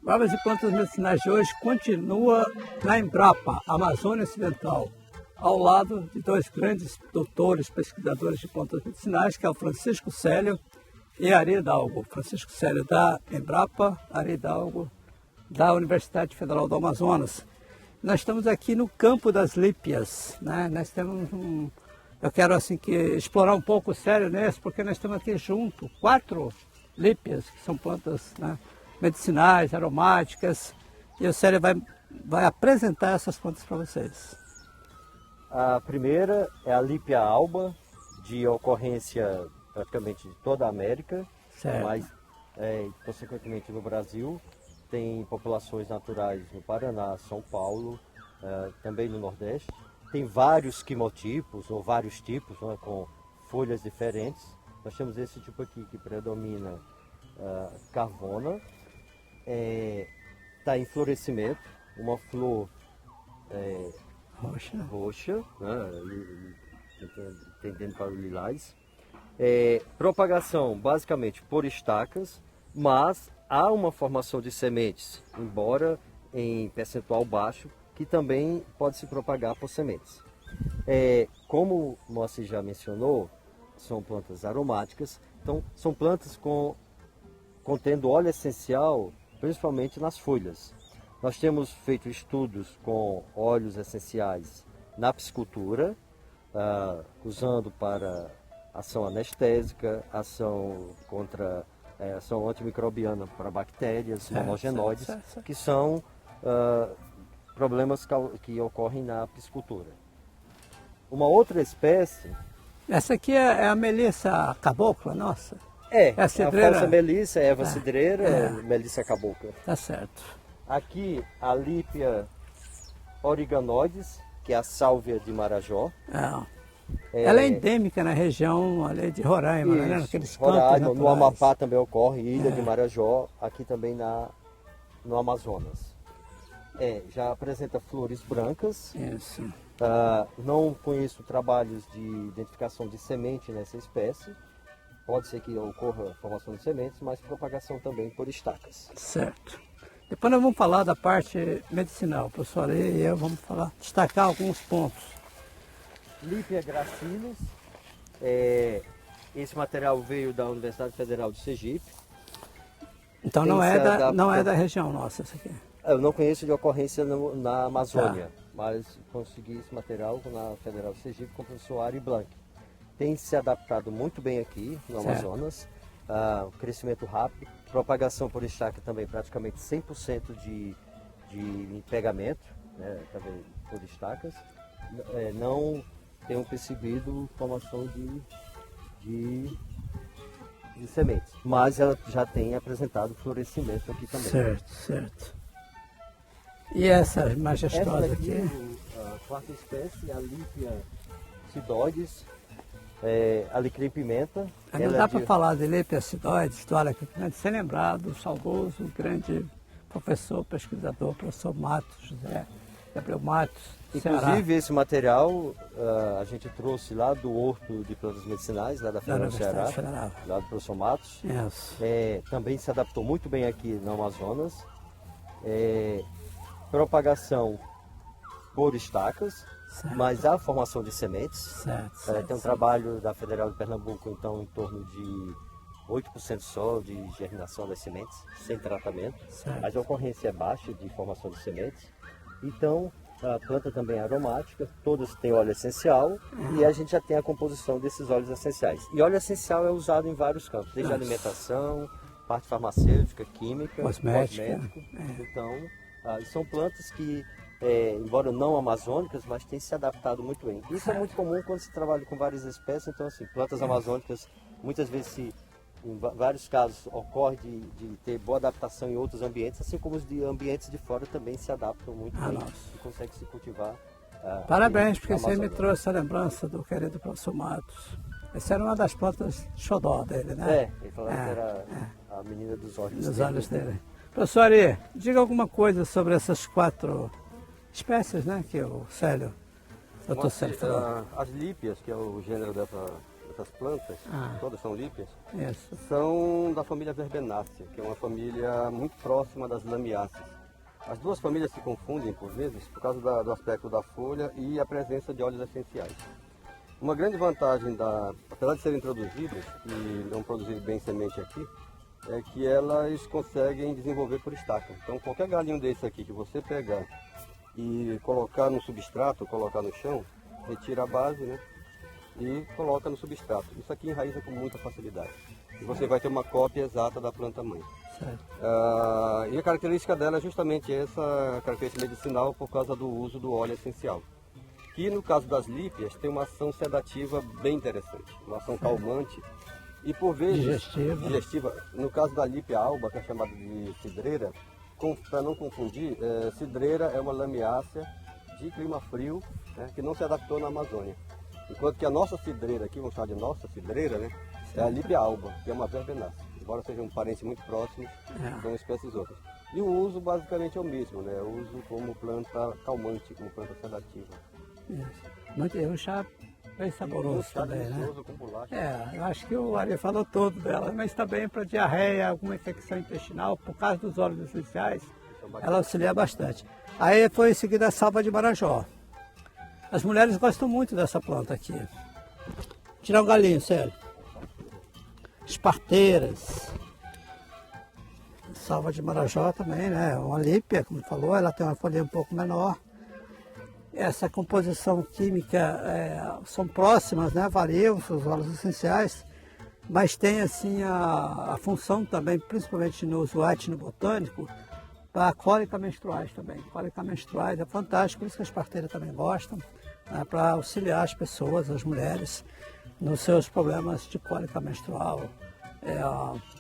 Ervas e plantas medicinais de hoje continua na Embrapa, Amazônia Ocidental, ao lado de dois grandes doutores, pesquisadores de plantas medicinais, que é o Francisco Célio e Ari Hidalgo. Francisco Célio da Embrapa, Ari Hidalgo da Universidade Federal do Amazonas. Nós estamos aqui no Campo das Lípias, né? Nós temos eu quero assim que explorar um pouco o Célio nesse, porque nós temos aqui junto 4 lípias, que são plantas, né, medicinais, aromáticas, e o Célio vai apresentar essas plantas para vocês. A primeira é a Lípia alba, de ocorrência praticamente de toda a América, Certo. mas consequentemente no Brasil. Tem populações naturais no Paraná, São Paulo, também no Nordeste. Tem vários quimotipos, ou vários tipos, né, com folhas diferentes. Nós temos esse tipo aqui que predomina carvona. Está em florescimento, uma flor roxa, né, tendendo para o lilás. Propagação basicamente por estacas, mas há uma formação de sementes, embora em percentual baixo, que também pode se propagar por sementes. Como o Moacir já mencionou, são plantas aromáticas, então são plantas contendo óleo essencial, principalmente nas folhas. Nós temos feito estudos com óleos essenciais na piscicultura, usando para ação anestésica, ação contra ação antimicrobiana para bactérias, monogenoides, que são problemas que ocorrem na piscicultura. Uma outra espécie... Essa aqui é a melissa cabocla, nossa? A falsa melissa, erva cidreira, melissa cabocla. Tá certo. Aqui a Lípia origanoides, que é a sálvia de Marajó. Ela é endêmica na região ali de Roraima, né? Naqueles campos naturais. No Amapá também ocorre, Ilha de Marajó, aqui também no Amazonas. Já apresenta flores brancas. Isso. Não conheço trabalhos de identificação de semente nessa espécie. Pode ser que ocorra a formação de sementes, mas propagação também por estacas. Certo. Depois nós vamos falar da parte medicinal. O professor Ari e eu vamos destacar alguns pontos. Lípia gracilis, esse material veio da Universidade Federal de Sergipe. Então não é da região nossa essa aqui. Eu não conheço de ocorrência na Amazônia, mas consegui esse material na Federal de Sergipe com o professor Ari Blanc. Tem se adaptado muito bem aqui no Amazonas, crescimento rápido, propagação por estaca também praticamente 100% de pegamento, né, também por estacas. Não tenho percebido formação de sementes, mas ela já tem apresentado florescimento aqui também. Certo. E essa majestosa essa aqui? A quarta espécie é a Lípia cidoides, alecrim pimenta. Não dá para falar de Lípia cidoides, sem lembrar do saudoso, grande professor, pesquisador, professor José Gabriel Matos. Inclusive Ceará. Esse material a gente trouxe lá do Horto de Plantas Medicinais, lá da Federal do Ceará, lá do professor Matos. Também se adaptou muito bem aqui no Amazonas. Propagação por estacas, mas há formação de sementes. Tem um trabalho da Federal de Pernambuco, então, em torno de 8% só de germinação das sementes, sem tratamento. Mas a ocorrência é baixa de formação de sementes. Então, a planta também é aromática, todas têm óleo essencial e a gente já tem a composição desses óleos essenciais. E óleo essencial é usado em vários campos, desde alimentação, parte farmacêutica, química, cosmético. Então, são plantas que, embora não amazônicas, mas têm se adaptado muito bem. Isso é muito comum quando se trabalha com várias espécies, então assim, plantas amazônicas, muitas vezes em vários casos ocorre de ter boa adaptação em outros ambientes, assim como os de ambientes de fora também se adaptam muito bem e conseguem se cultivar. Parabéns, porque você me trouxe a lembrança do querido professor Matos. Essa era uma das plantas xodó dele, né? Ele falava que era a menina dos olhos dele. Professor Ari, diga alguma coisa sobre essas 4 espécies, né, que o Célio, doutor Célio falou. As lípias, que é o gênero dessas plantas, todas são lípias, Isso. são da família Verbenácea, que é uma família muito próxima das lamiáceas. As duas famílias se confundem por vezes por causa do aspecto da folha e a presença de óleos essenciais. Uma grande vantagem, apesar de serem introduzidas e não produzir bem semente aqui, é que elas conseguem desenvolver por estaca. Então qualquer galinho desse aqui que você pegar e colocar no substrato, colocar no chão, retira a base, né? E coloca no substrato. Isso aqui enraiza com muita facilidade. E você vai ter uma cópia exata da planta-mãe. E a característica dela é justamente essa característica medicinal por causa do uso do óleo essencial. Que no caso das lípias tem uma ação sedativa bem interessante, uma ação calmante e por vezes digestiva. No caso da lípia alba, que é chamada de cidreira, para não confundir, cidreira é uma lamiácea de clima frio, né, que não se adaptou na Amazônia. Enquanto que a nossa cidreira aqui, vamos chamar de nossa cidreira, né, é a lípia alba, que é uma verbenácea. Embora sejam parentes muito próximos, são espécies outras. E o uso basicamente é o mesmo, né? O uso como planta calmante, como planta sedativa. Isso. Eu já bem saboroso também, né? Com bolacha. Eu acho que o Ari falou todo dela, mas também para diarreia, alguma infecção intestinal, por causa dos óleos essenciais, ela auxilia bastante. Aí foi em seguida a salva de Marajó. As mulheres gostam muito dessa planta aqui. Tirar um galinho, sério. Esparteiras. Salva de Marajó também, né? Uma lípia, como falou, ela tem uma folha um pouco menor. Essa composição química são próximas, né? Variam os óleos essenciais, mas tem assim a função também, principalmente no uso etnobotânico, para cólica menstruais também. Cólica menstruais é fantástico, por isso que as parteiras também gostam, né? Para auxiliar as pessoas, as mulheres, nos seus problemas de cólica menstrual.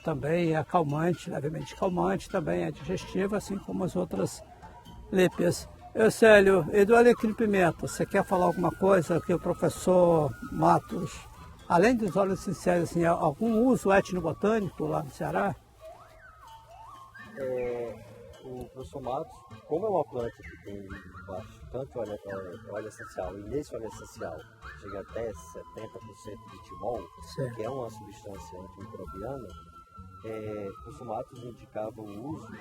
Também é calmante, levemente calmante, também é digestiva, assim como as outras lípias. Célio, e do alecrim pimenta, você quer falar alguma coisa que o professor Matos, além dos óleos essenciais, assim, algum uso etnobotânico lá no Ceará? O professor Matos, como é uma planta que tem tanto óleo essencial, e nesse óleo essencial chega até 70% de timol, que é uma substância antimicrobiana, o professor Matos indicava o uso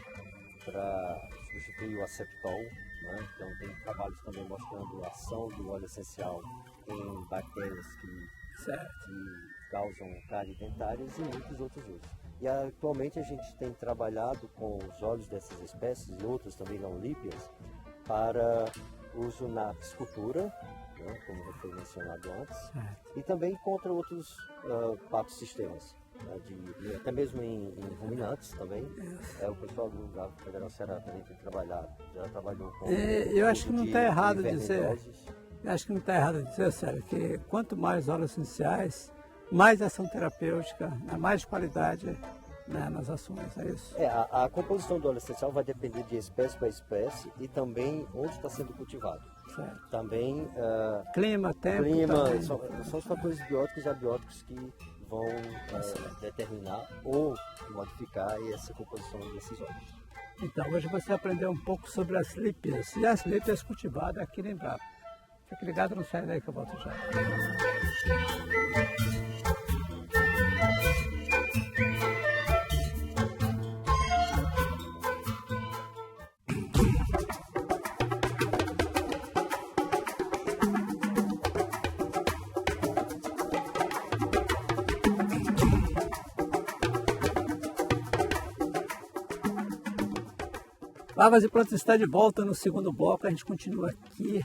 para substituir o aceptol, né? Então tem trabalhos também mostrando a ação do óleo essencial em bactérias que causam cárie dentárias e muitos outros usos. E atualmente a gente tem trabalhado com os óleos dessas espécies e outras também não lípias para uso na piscicultura, né, como já foi mencionado antes, e também contra outros patos-sistemas. Até mesmo em ruminantes também. O pessoal da Federal Ceará também tem trabalhado, já trabalhou com. Eu acho que não está errado dizer. Eu acho que não está errado dizer, sério, que quanto mais óleos essenciais, mais ação terapêutica, mais qualidade, né, nas ações, é isso? A composição do óleo essencial vai depender de espécie para espécie e também onde está sendo cultivado. Certo. Também clima, tempo. São os fatores bióticos e abióticos que vão determinar ou modificar essa composição desses óleos. Então, hoje você aprendeu um pouco sobre as lípias e as lípias cultivadas aqui em Embrapa. Fique ligado, não sai daí que eu volto já. Larvas e Plantas está de volta no segundo bloco. A gente continua aqui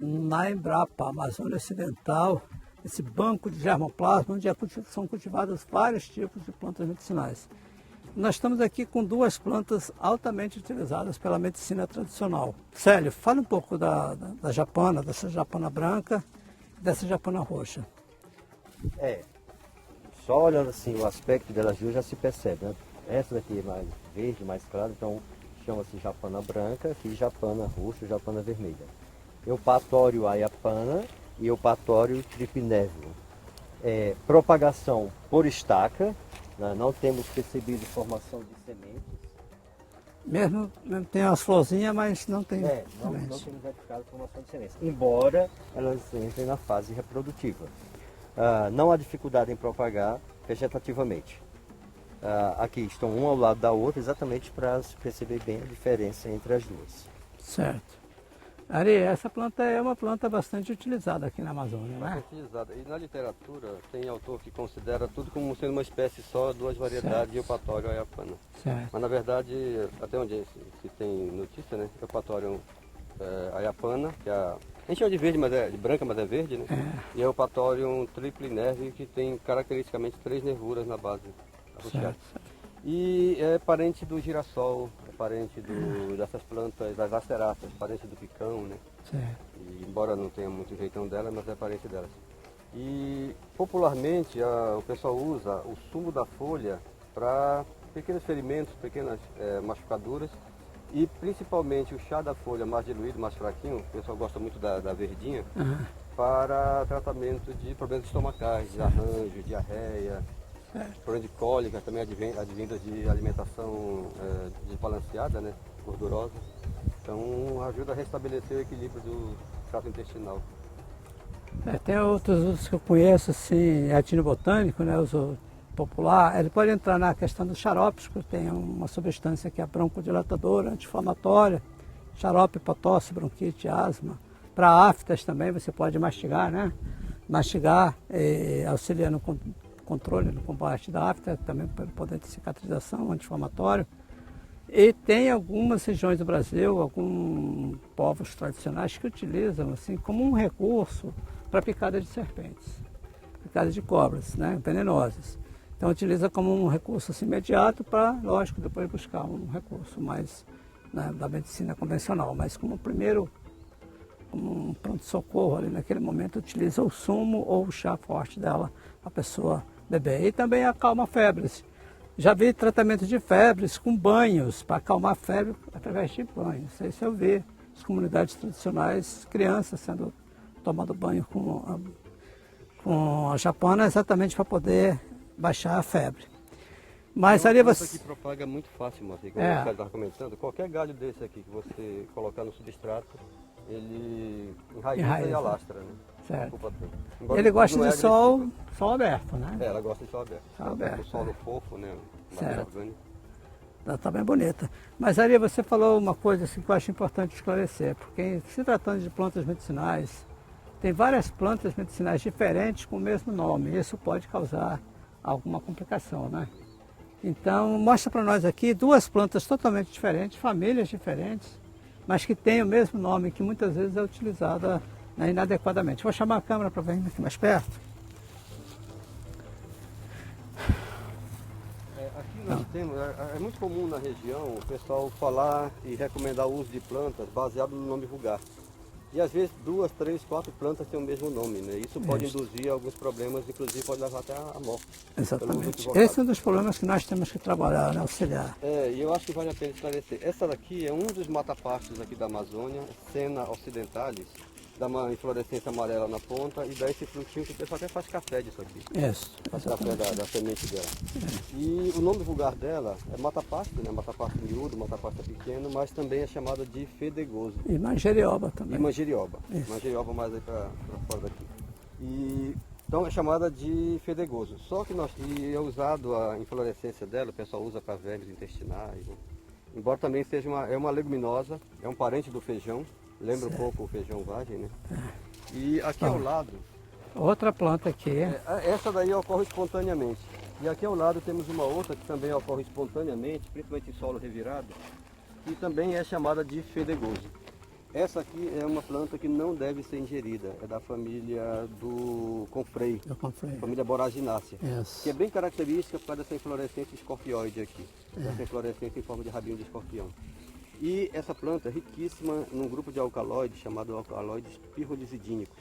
na Embrapa, Amazônia Ocidental, esse banco de germoplasma, onde são cultivados vários tipos de plantas medicinais. Nós estamos aqui com duas plantas altamente utilizadas pela medicina tradicional. Célio, fala um pouco da japana, dessa japana branca e dessa japana roxa. Só olhando assim o aspecto delas duas já se percebe, né? Essa daqui é mais verde, mais clara, então chama-se japana branca e japana roxa, japana vermelha. Eupatório aiapana e Eupatório tripinévio. Propagação por estaca, né? Não temos percebido formação de sementes. Mesmo tem umas florzinhas, mas não tem não tem identificado a formação de sementes, embora elas entrem na fase reprodutiva. Não há dificuldade em propagar vegetativamente. Aqui estão uma ao lado da outra, exatamente para se perceber bem a diferença entre as duas. Certo. Ari, essa planta é uma planta bastante utilizada aqui na Amazônia, não é? Bastante utilizada. E na literatura tem autor que considera tudo como sendo uma espécie só, duas variedades, de Eupatorium e Ayapana. Certo. Mas na verdade, até onde se tem notícia, né? Eupatorium Ayapana, que a gente chama de verde, mas de branca, mas é verde, né? E Eupatorium triplinerve, que tem caracteristicamente 3 nervuras na base associada. E é parente do girassol, é parente dessas plantas, das asteráceas, parente do picão, né? Certo. E, embora não tenha muito jeitão dela, mas é parente delas. E popularmente o pessoal usa o sumo da folha para pequenos ferimentos, pequenas machucaduras, e principalmente o chá da folha mais diluído, mais fraquinho, o pessoal gosta muito da verdinha, para tratamento de problemas estomacais, de arranjo, diarreia, problema de cólica, também advindas de alimentação desbalanceada, né, gordurosa. Então ajuda a restabelecer o equilíbrio do trato intestinal. Tem outros usos que eu conheço, assim, etnobotânico, né, uso popular. Ele pode entrar na questão dos xaropes, porque tem uma substância que é broncodilatadora, anti-inflamatória, xarope para tosse, bronquite, asma. Para aftas também você pode mastigar, né? Mastigar auxilia no controle, no combate da afta, também pelo poder de cicatrização, anti-inflamatório. E tem algumas regiões do Brasil, alguns povos tradicionais que utilizam assim como um recurso para picada de serpentes, picada de cobras, né, venenosas. Então utiliza como um recurso assim, imediato para, lógico, depois buscar um recurso mais da medicina convencional, mas como primeiro, como um pronto-socorro ali naquele momento, utiliza o sumo ou o chá forte dela, a pessoa beber. E também acalma febres. Já vi tratamento de febres com banhos, para acalmar a febre através de banhos. Isso eu vi as comunidades tradicionais, crianças sendo tomando banho com a japona, exatamente para poder baixar a febre. Mas ali você... Isso aqui propaga muito fácil, Moacir, como você estava comentando. Qualquer galho desse aqui que você colocar no substrato, ele enraiza e alastra, né? Certo. Ele gosta de sol aberto, né? Ela gosta de sol aberto. Sol aberto. O solo fofo, né? Certo. Ela está bem bonita. Mas Ari, você falou uma coisa assim, que eu acho importante esclarecer, porque se tratando de plantas medicinais, tem várias plantas medicinais diferentes com o mesmo nome. Isso pode causar alguma complicação, né? Então, mostra para nós aqui 2 plantas totalmente diferentes, famílias diferentes, mas que têm o mesmo nome, que muitas vezes é utilizada inadequadamente. Vou chamar a câmera para vir aqui mais perto. Aqui nós temos, é muito comum na região o pessoal falar e recomendar o uso de plantas baseado no nome vulgar. E às vezes 2, 3, 4 plantas têm o mesmo nome, né? Isso pode induzir alguns problemas, inclusive pode levar até à morte. Exatamente. Esse é um dos problemas que nós temos que trabalhar, né? Auxiliar. E eu acho que vale a pena esclarecer. Essa daqui é um dos matapastos aqui da Amazônia, Senna occidentalis, dá uma inflorescência amarela na ponta e dá esse frutinho que o pessoal até faz café disso aqui. Isso. Faz café da semente dela. E o nome vulgar dela é matapasto, né? Matapasto miúdo, matapasto pequeno, mas também é chamada de fedegoso. E manjerioba também. E manjerioba. Manjerioba mais aí para fora daqui. Então é chamada de fedegoso. Só que é usado a inflorescência dela, o pessoal usa para vermes intestinais. Né? Embora também seja uma leguminosa, é um parente do feijão. Lembra um pouco o feijão vagem, né? E aqui ao lado... Outra planta aqui. Essa daí ocorre espontaneamente. E aqui ao lado temos uma outra que também ocorre espontaneamente, principalmente em solo revirado, que também é chamada de fedegoso. Essa aqui é uma planta que não deve ser ingerida, é da família do confrei, família Boraginácea, que é bem característica por causa dessa inflorescência escorpioide aqui, essa inflorescência em forma de rabinho de escorpião. E essa planta é riquíssima num grupo de alcaloides chamado alcaloides pirrolizidínicos.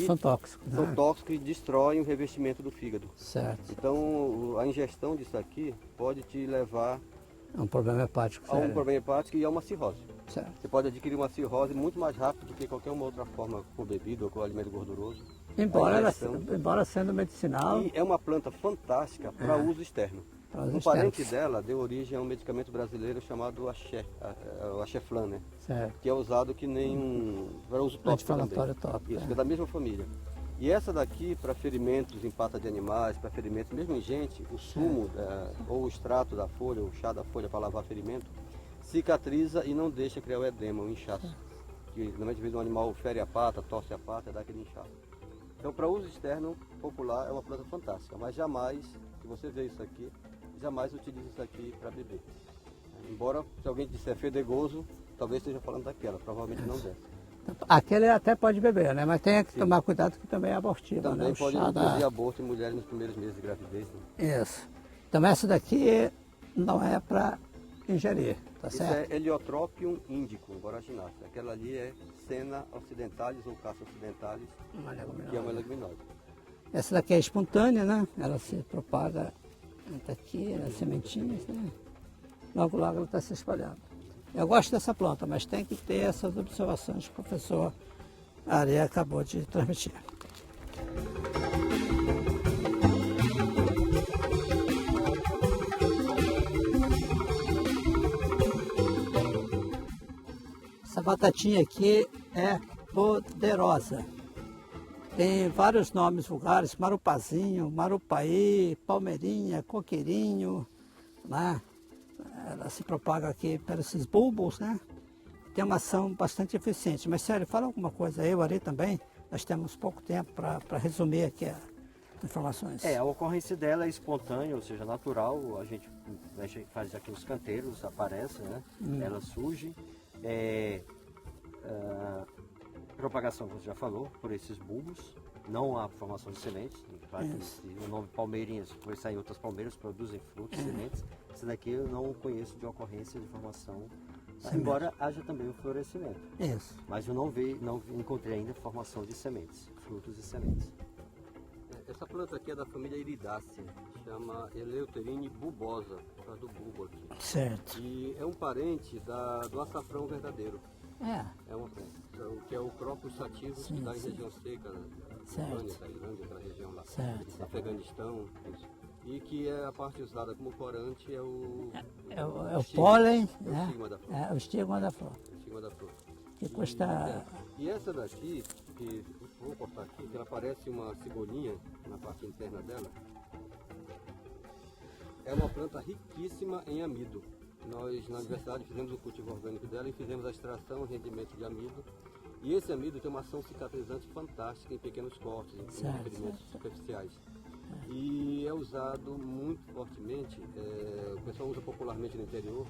São tóxicos. São tóxicos e destroem o revestimento do fígado. Certo. Então a ingestão disso aqui pode te levar a um problema hepático. A um problema hepático e a uma cirrose. Certo. Você pode adquirir uma cirrose muito mais rápido do que qualquer uma outra forma com bebida ou com alimento gorduroso. Embora sendo medicinal. E é uma planta fantástica para uso externo. Um parente dela deu origem a um medicamento brasileiro chamado Axé, o Axeflan, né? Certo. Que é usado que nem para uso tópico também. Tópico, isso, é da mesma família. E essa daqui, para ferimentos em pata de animais, para ferimentos mesmo em gente, o sumo, ou o extrato da folha, ou o chá da folha para lavar ferimento, cicatriza e não deixa criar o edema, o inchaço. Que normalmente vez um animal fere a pata, torce a pata, dá aquele inchaço. Então, para uso externo popular, é uma planta fantástica, mas jamais, se você vê isso aqui, jamais utilize isso aqui para beber. Embora, se alguém disser fedegoso, talvez esteja falando daquela, provavelmente não deve. Aquele até pode beber, né? Mas tem que tomar cuidado que também é abortiva. Também né? pode induzir aborto em mulheres nos primeiros meses de gravidez. Né? Isso. Então essa daqui não é para ingerir, tá certo? Isso é Heliotropium indico, boraginacea. Aquela ali é Senna occidentalis ou Cassa occidentalis, que é uma leguminosa. Essa daqui é espontânea, né? Ela se propaga aqui, nas sementinhas, né? Logo, logo ela está se espalhando. Eu gosto dessa planta, mas tem que ter essas observações que o professor Ari acabou de transmitir. Essa batatinha aqui é poderosa. Tem vários nomes vulgares, marupazinho, marupaí, palmeirinha, coqueirinho, né? Ela se propaga aqui pelos esses bulbos, né? Tem uma ação bastante eficiente. Mas, sério, fala alguma coisa. Eu, Ari, também, nós temos pouco tempo para resumir aqui as informações. A ocorrência dela é espontânea, ou seja, natural. A gente faz aqui os canteiros, aparece, né? Ela surge. Propagação, como você já falou, por esses bulbos. Não há formação de sementes. O nome palmeirinhas, foi sair outras palmeiras, produzem frutos, sementes. Essa daqui eu não conheço de ocorrência de formação, embora haja também o florescimento. Isso. Mas eu não encontrei ainda formação de sementes, frutos e sementes. Essa planta aqui é da família Iridácea, chama Eleuterine bulbosa, por causa do bulbo aqui. Certo. E é um parente do açafrão verdadeiro. É uma planta, que é o Crocus sativus, que dá em região seca, Tailândia, aquela região lá, Afeganistão, isso. E que é a parte usada como corante é o pólen, é né? O estigma da flor. É o estigma da flor. O estigma da flor. Que custa... E essa daqui, que vou cortar aqui, que ela parece uma cebolinha na parte interna dela, é uma planta riquíssima em amido. Nós na universidade fizemos o cultivo orgânico dela e fizemos a extração e rendimento de amido. E esse amido tem uma ação cicatrizante fantástica em pequenos cortes, em ferimentos superficiais. E é usado muito fortemente, o pessoal usa popularmente no interior,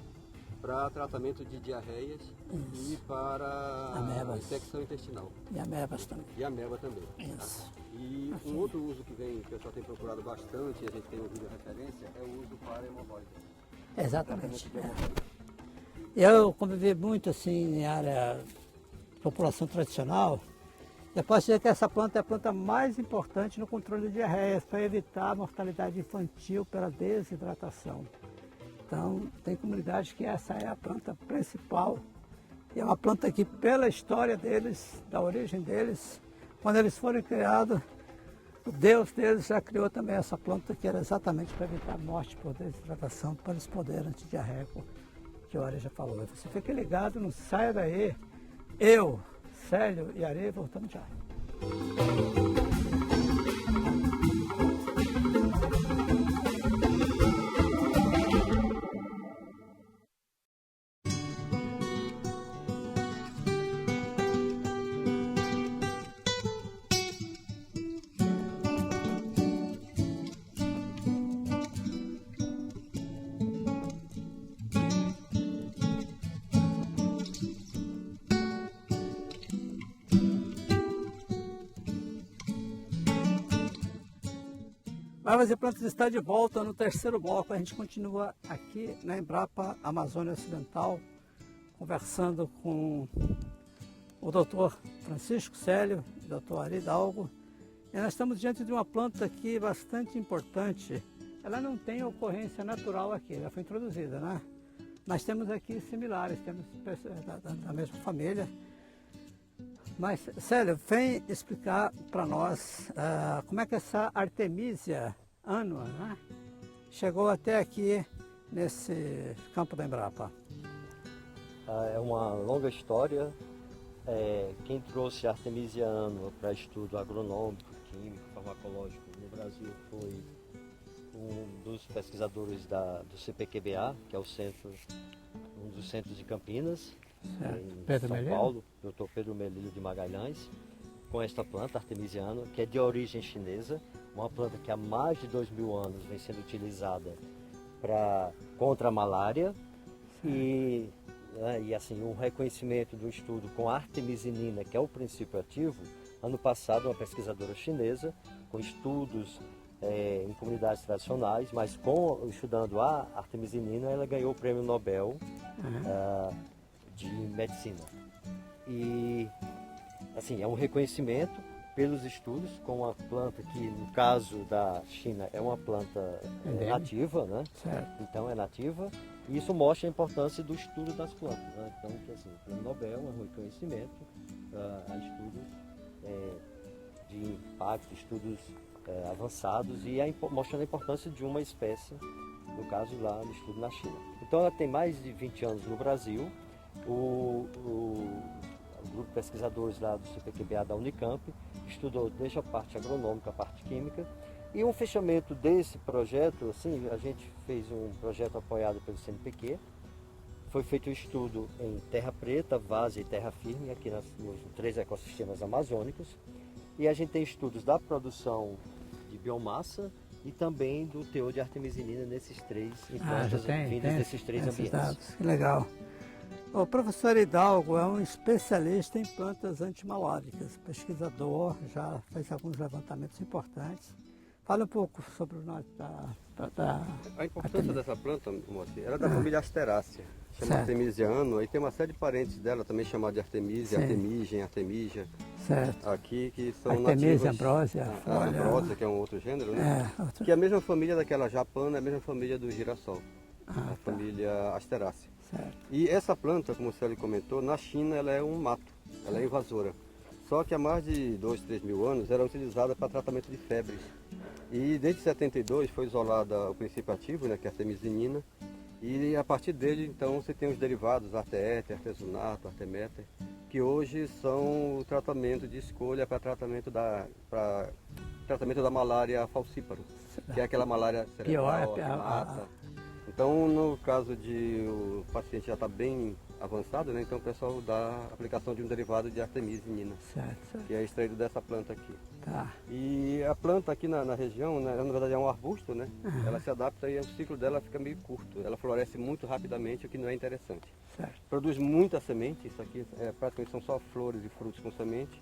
para tratamento de diarreias e para infecção intestinal. E amebas também. E ameba também. Isso. Tá? E um outro uso que o pessoal tem procurado bastante, e a gente tem ouvido a referência, é o uso para hemorroida. Exatamente. Eu convivi muito assim em área de população tradicional. Eu posso dizer que essa planta é a planta mais importante no controle de diarreias para evitar a mortalidade infantil pela desidratação. Então, tem comunidades que essa é a planta principal. E é uma planta que, pela história deles, da origem deles, quando eles foram criados, o Deus deles já criou também essa planta que era exatamente para evitar a morte por desidratação, para esse poder antidiarreico que o Ari já falou. Você fica ligado, não saia daí. Eu, Célio e Ari voltamos já. Árvores e Plantas está de volta no terceiro bloco. A gente continua aqui na Embrapa Amazônia Ocidental, conversando com o doutor Francisco Célio e o doutor Ari Hidalgo. E nós estamos diante de uma planta aqui bastante importante. Ela não tem ocorrência natural aqui, ela foi introduzida, né? Mas temos aqui similares, temos da mesma família. Mas, Célio, vem explicar para nós como é que essa Artemisia annua, né, chegou até aqui nesse campo da Embrapa? É uma longa história. Quem trouxe artemisiano para estudo agronômico, químico, farmacológico no Brasil foi um dos pesquisadores do CPQBA, que é um dos centros de Campinas, em São Paulo, Dr. Pedro Melilho de Magalhães, com esta planta artemisiana, que é de origem chinesa, uma planta que há mais de 2.000 anos vem sendo utilizada contra a malária. E assim, um reconhecimento do estudo com artemisinina, que é o princípio ativo. Ano passado, uma pesquisadora chinesa, com estudos em comunidades tradicionais, mas estudando a artemisinina, ela ganhou o Prêmio Nobel de Medicina. E assim, é um reconhecimento pelos estudos com uma planta que, no caso da China, é uma planta nativa, né? Certo. Então é nativa. E isso mostra a importância do estudo das plantas, né? Então, assim, o Prêmio Nobel é um reconhecimento a estudos de impacto, estudos avançados e mostrando a importância de uma espécie, no caso lá no estudo na China. Então ela tem mais de 20 anos no Brasil. O grupo de pesquisadores lá do CPQBA da Unicamp estudou desde a parte agronômica, a parte química. E um fechamento desse projeto, assim, a gente fez um projeto apoiado pelo CNPq. Foi feito um estudo em terra preta, várzea e terra firme, aqui nos 3 ecossistemas amazônicos. E a gente tem estudos da produção de biomassa e também do teor de artemisinina nesses 3 implantes vindos desses 3 ambientes. Dados. Que legal. O professor Hidalgo é um especialista em plantas antimaláricas, pesquisador, já fez alguns levantamentos importantes. Fala um pouco sobre a importância dessa planta, moça, ela é da família Asterácea, chama artemisiano, aí tem uma série de parentes dela também chamada de Artemisia, Artemigem, Artemisia. Certo. Aqui que são Artemisia, nativas. Ambrosia, A Ambrosia, que é um outro gênero, né? Que é a mesma família daquela japana, é a mesma família do girassol, a família Asterácea. Certo. E essa planta, como o Célio comentou, na China ela é um mato, ela é invasora. Só que há mais de 2.000, 3.000 anos era utilizada para tratamento de febres. E desde 72 foi isolada o princípio ativo, né, que é a artemisinina. E a partir dele, então, você tem os derivados, arteéter, artesunato, arteméter, que hoje são o tratamento de escolha para tratamento da malária falcíparo, que é aquela malária cerebral que mata. Então, no caso de o paciente já está bem avançado, né? Então o pessoal dá a aplicação de um derivado de artemisinina, que é extraído dessa planta aqui. Tá. E a planta aqui na região, né, na verdade é um arbusto, né? Ela se adapta e o ciclo dela fica meio curto. Ela floresce muito rapidamente, o que não é interessante. Certo. Produz muita semente, isso aqui praticamente são só flores e frutos com semente.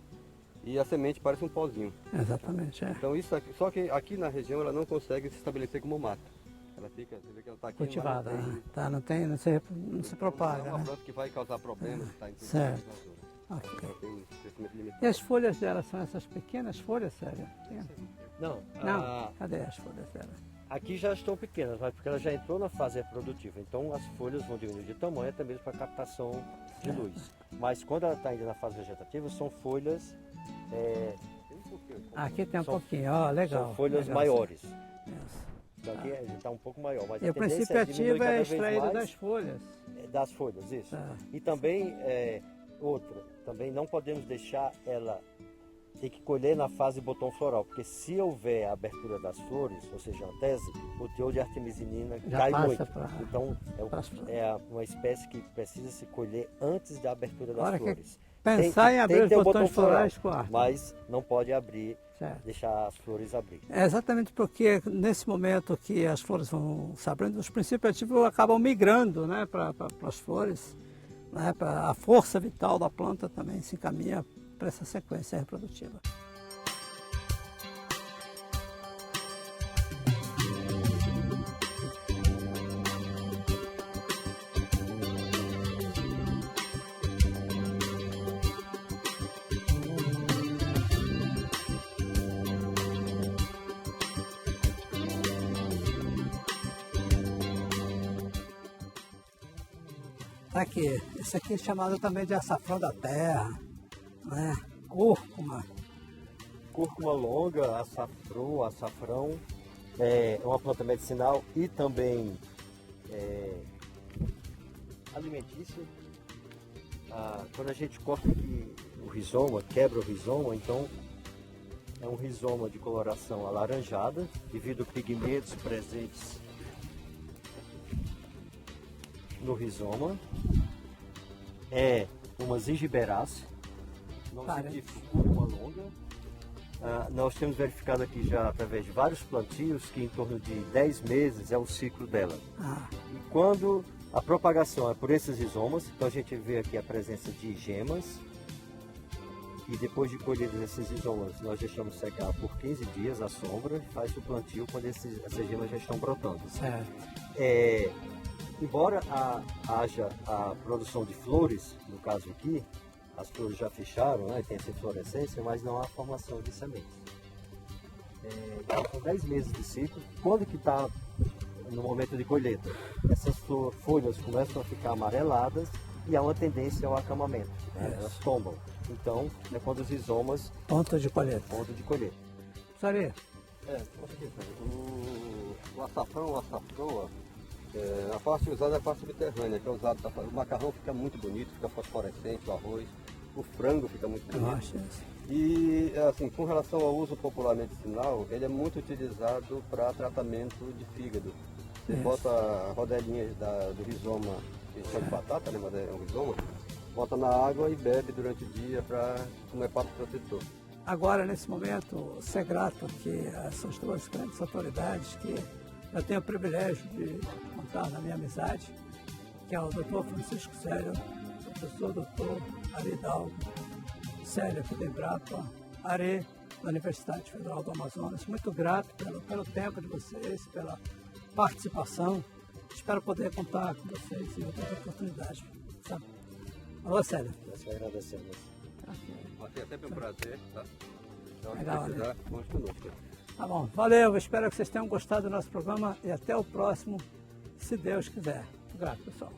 E a semente parece um pozinho. Exatamente, Então isso aqui, só que aqui na região ela não consegue se estabelecer como mato. Ela fica, você vê que ela está aqui cultivada, não se propaga. Não é uma planta que vai causar problemas, está em certo. Okay. Ela tem um crescimento limitado. E as folhas dela são essas pequenas folhas, sério? Não. Cadê as folhas dela? Aqui já estão pequenas, mas porque ela já entrou na fase reprodutiva. Então as folhas vão diminuir de tamanho até mesmo para captação de luz. Mas quando ela está ainda na fase vegetativa, são folhas... Aqui tem um pouquinho, legal. São folhas legal, maiores. Isso. Aqui está um pouco maior, mas e o princípio ativo é extraído das folhas. Das folhas, isso. E também, também não podemos deixar ela, tem que colher na fase botão floral, porque se houver a abertura das flores, ou seja, a antese, o teor de artemisinina cai muito. Então, é uma espécie que precisa se colher antes da abertura das flores. Pensar em abrir os botões florais com arte. Mas não pode abrir, deixar as flores abrir. É exatamente porque nesse momento que as flores vão se abrindo, os princípios ativos acabam migrando, né, para as flores. Né, a força vital da planta também se encaminha para essa sequência reprodutiva. Aqui, esse aqui é chamado também de açafrão da terra, né? Cúrcuma. Cúrcuma longa, açafrão, É uma planta medicinal e também alimentícia. Quando a gente corta aqui o rizoma, quebra o rizoma, então é um rizoma de coloração alaranjada, devido a pigmentos presentes no rizoma. É uma zingiberácea, não se dificulta uma longa. Nós temos verificado aqui já através de vários plantios que em torno de 10 meses é o ciclo dela. E quando a propagação é por esses rizomas, então a gente vê aqui a presença de gemas. E depois de colher esses rizomas, nós deixamos secar por 15 dias à sombra e faz o plantio quando essas gemas já estão brotando. Embora haja a produção de flores, no caso aqui, as flores já fecharam, né, tem essa inflorescência, mas não há formação de sementes. Com 10 meses de ciclo, quando que está no momento de colheita, essas folhas começam a ficar amareladas e há uma tendência ao acamamento, elas tombam. Então, é quando os rizomas... Ponto de colheita. Ponto de colheita. Saria? O açafrão, a açafroa, a parte usada é a parte subterrânea, que é usada para fazer. O macarrão fica muito bonito, fica fosforescente, o arroz, o frango fica muito bonito. E assim, com relação ao uso popular medicinal, ele é muito utilizado para tratamento de fígado. Você bota rodelinhas do rizoma, que chama de batata, né? Mas é um rizoma, bota na água e bebe durante o dia como hepatoprotetor. Agora, nesse momento, ser grato aqui a essas duas grandes autoridades que eu tenho o privilégio de contar na minha amizade, que é o Dr. Francisco Célio, o professor Dr. Ari Hidalgo, Célio aqui da Embrapa, Ari da Universidade Federal do Amazonas. Muito grato pelo tempo de vocês, pela participação. Espero poder contar com vocês em outras oportunidades. Sabe? Alô, Célio. Nós que agradecemos. É sempre um prazer, tá? Então, legal, se quiser, conte conosco. Tá bom, valeu, espero que vocês tenham gostado do nosso programa e até o próximo, se Deus quiser. Muito grato, pessoal.